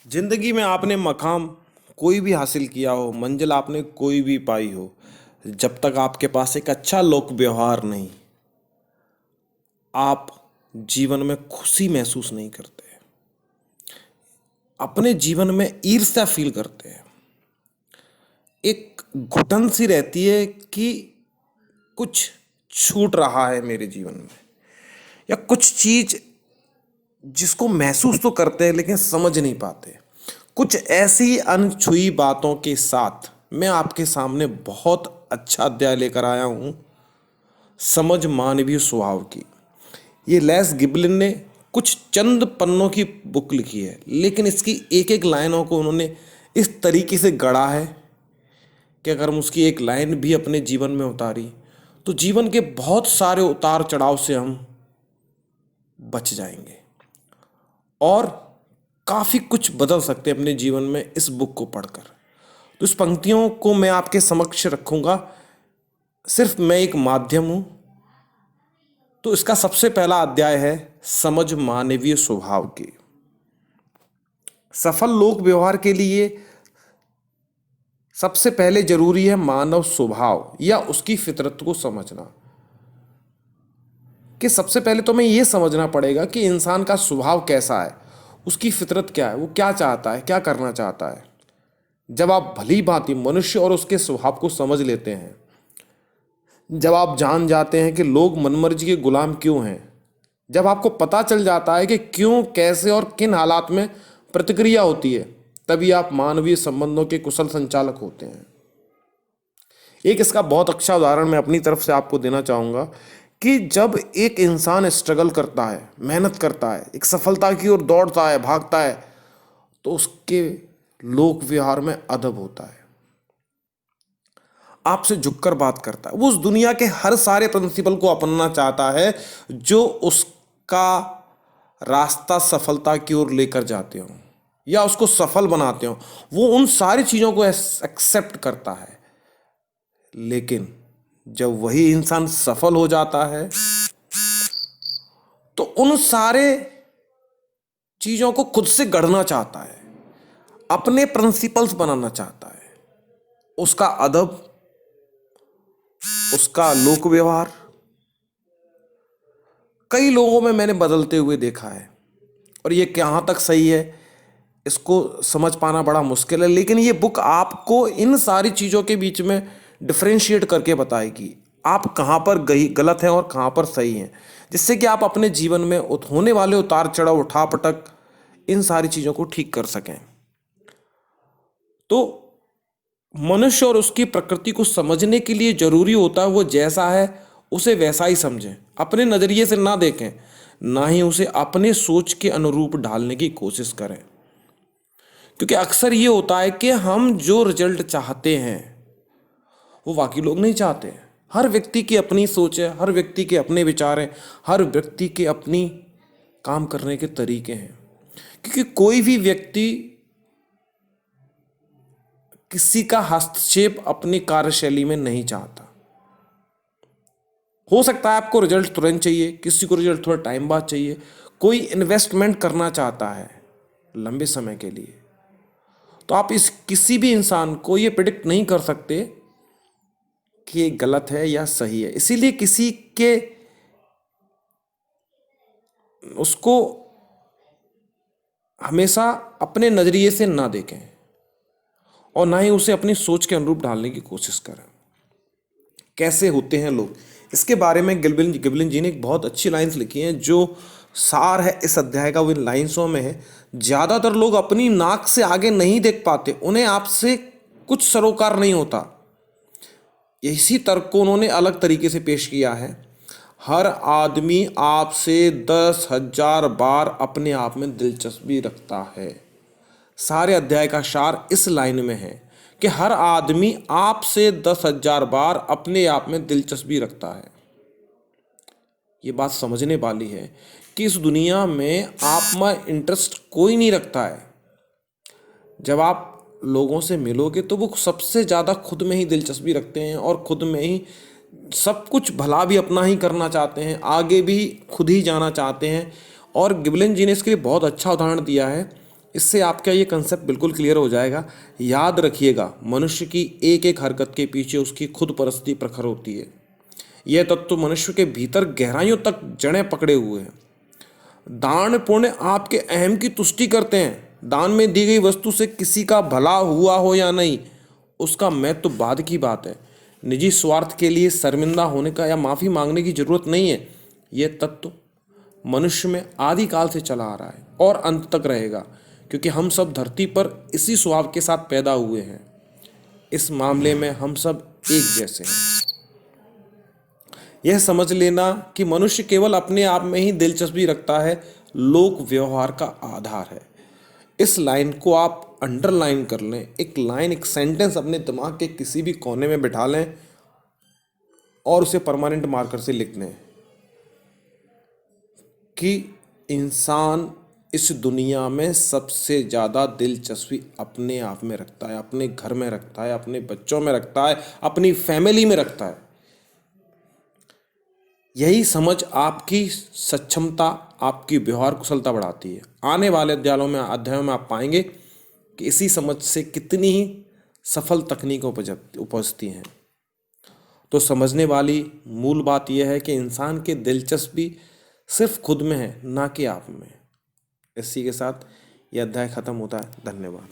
जिंदगी में आपने मकाम कोई भी हासिल किया हो, मंजिल आपने कोई भी पाई हो, जब तक आपके पास एक अच्छा लोक व्यवहार नहीं, आप जीवन में खुशी महसूस नहीं करते। अपने जीवन में ईर्ष्या फील करते हैं। एक घुटन सी रहती है कि कुछ छूट रहा है मेरे जीवन में, या कुछ चीज जिसको महसूस तो करते हैं लेकिन समझ नहीं पाते। कुछ ऐसी अनछुई बातों के साथ मैं आपके सामने बहुत अच्छा अध्याय लेकर आया हूं, समझ मानवीय स्वभाव की। ये लेस गिबलिन ने कुछ चंद पन्नों की बुक लिखी है, लेकिन इसकी एक एक लाइनों को उन्होंने इस तरीके से गढ़ा है कि अगर हम उसकी एक लाइन भी अपने जीवन में उतारी तो जीवन के बहुत सारे उतार चढ़ाव से हम बच जाएंगे और काफ़ी कुछ बदल सकते हैं अपने जीवन में इस बुक को पढ़कर। तो इस पंक्तियों को मैं आपके समक्ष रखूंगा, सिर्फ मैं एक माध्यम हूं। तो इसका सबसे पहला अध्याय है समझ मानवीय स्वभाव की। सफल लोक व्यवहार के लिए सबसे पहले जरूरी है मानव स्वभाव या उसकी फितरत को समझना। कि सबसे पहले तो हमें यह समझना पड़ेगा कि इंसान का स्वभाव कैसा है, उसकी फितरत क्या है, वो क्या चाहता है, क्या करना चाहता है। जब आप भली भांति मनुष्य और उसके स्वभाव को समझ लेते हैं, जब आप जान जाते हैं कि लोग मनमर्जी के गुलाम क्यों हैं, जब आपको पता चल जाता है कि क्यों, कैसे और किन हालात में प्रतिक्रिया होती है, तभी आप मानवीय संबंधों के कुशल संचालक होते हैं। एक इसका बहुत अच्छा उदाहरण मैं अपनी तरफ से आपको देना चाहूँगा कि जब एक इंसान स्ट्रगल करता है, मेहनत करता है, एक सफलता की ओर दौड़ता है, भागता है, तो उसके लोक व्यवहार में अदब होता है। आपसे झुककर बात करता है, वो उस दुनिया के हर सारे प्रिंसिपल को अपनाना चाहता है जो उसका रास्ता सफलता की ओर लेकर जाते हो या उसको सफल बनाते हो। वो उन सारी चीज़ों को एक्सेप्ट करता है। लेकिन जब वही इंसान सफल हो जाता है तो उन सारे चीज़ों को खुद से गढ़ना चाहता है, अपने प्रिंसिपल्स बनाना चाहता है। उसका अदब, उसका लोक व्यवहार कई लोगों में मैंने बदलते हुए देखा है, और ये कहाँ तक सही है इसको समझ पाना बड़ा मुश्किल है। लेकिन ये बुक आपको इन सारी चीज़ों के बीच में डिफ्रेंशिएट करके बताएगी आप कहाँ पर गलत हैं और कहाँ पर सही हैं, जिससे कि आप अपने जीवन में होने वाले उतार चढ़ाव, उठापटक, इन सारी चीज़ों को ठीक कर सकें। तो मनुष्य और उसकी प्रकृति को समझने के लिए जरूरी होता है वो जैसा है उसे वैसा ही समझें, अपने नज़रिए से ना देखें, ना ही उसे अपने सोच के अनुरूप ढालने की कोशिश करें। क्योंकि अक्सर ये होता है कि हम जो रिजल्ट चाहते हैं वो बाकी लोग नहीं चाहते हैं। हर व्यक्ति की अपनी सोच है, हर व्यक्ति के अपने विचार हैं, हर व्यक्ति के अपनी काम करने के तरीके हैं। क्योंकि कोई भी व्यक्ति किसी का हस्तक्षेप अपनी कार्यशैली में नहीं चाहता। हो सकता है आपको रिजल्ट तुरंत चाहिए, किसी को रिजल्ट थोड़ा टाइम बाद चाहिए, कोई इन्वेस्टमेंट करना चाहता है लंबे समय के लिए। तो आप इस किसी भी इंसान को ये प्रिडिक्ट नहीं कर सकते कि ये गलत है या सही है। इसीलिए किसी के उसको हमेशा अपने नज़रिए से ना देखें और ना ही उसे अपनी सोच के अनुरूप ढालने की कोशिश करें। कैसे होते हैं लोग, इसके बारे में गिबलिन जी ने एक बहुत अच्छी लाइंस लिखी हैं, जो सार है इस अध्याय का वो इन लाइंसों में है। ज़्यादातर लोग अपनी नाक से आगे नहीं देख पाते, उन्हें आपसे कुछ सरोकार नहीं होता। इसी तर्क को उन्होंने अलग तरीके से पेश किया है। हर आदमी आपसे 10,000 बार अपने आप में दिलचस्पी रखता है। सारे अध्याय का सार इस लाइन में है कि हर आदमी आपसे 10,000 बार अपने आप में दिलचस्पी रखता है। ये बात समझने वाली है कि इस दुनिया में आप में इंटरेस्ट कोई नहीं रखता है। जब आप लोगों से मिलोगे तो वो सबसे ज़्यादा खुद में ही दिलचस्पी रखते हैं और खुद में ही सब कुछ भला भी अपना ही करना चाहते हैं, आगे भी खुद ही जाना चाहते हैं। और गिबलिन जी ने इसके लिए बहुत अच्छा उदाहरण दिया है इससे आपका ये कंसेप्ट बिल्कुल क्लियर हो जाएगा। याद रखिएगा, मनुष्य की एक एक हरकत के पीछे उसकी खुद परिस्थिति प्रखर होती है। यह तत्व मनुष्य के भीतर गहराइयों तक जड़ें पकड़े हुए हैं। दान पुण्य आपके अहम की तुष्टि करते हैं। दान में दी गई वस्तु से किसी का भला हुआ हो या नहीं, उसका महत्व तो बाद की बात है। निजी स्वार्थ के लिए शर्मिंदा होने का या माफ़ी मांगने की जरूरत नहीं है। यह तत्व मनुष्य में आदिकाल से चला आ रहा है और अंत तक रहेगा, क्योंकि हम सब धरती पर इसी स्वभाव के साथ पैदा हुए हैं। इस मामले में हम सब एक जैसे हैं। यह समझ लेना कि मनुष्य केवल अपने आप में ही दिलचस्पी रखता है, लोक व्यवहार का आधार है। इस लाइन को आप अंडरलाइन कर लें, एक लाइन, एक सेंटेंस अपने दिमाग के किसी भी कोने में बिठा लें और उसे परमानेंट मार्कर से लिख लें कि इंसान इस दुनिया में सबसे ज़्यादा दिलचस्पी अपने आप में रखता है, अपने घर में रखता है, अपने बच्चों में रखता है, अपनी फैमिली में रखता है। यही समझ आपकी सक्षमता, आपकी व्यवहार कुशलता बढ़ाती है। आने वाले अध्यायों में आप पाएंगे कि इसी समझ से कितनी ही सफल तकनीक उपजती हैं। तो समझने वाली मूल बात यह है कि इंसान की दिलचस्पी सिर्फ खुद में है, ना कि आप में। इसी के साथ यह अध्याय खत्म होता है। धन्यवाद।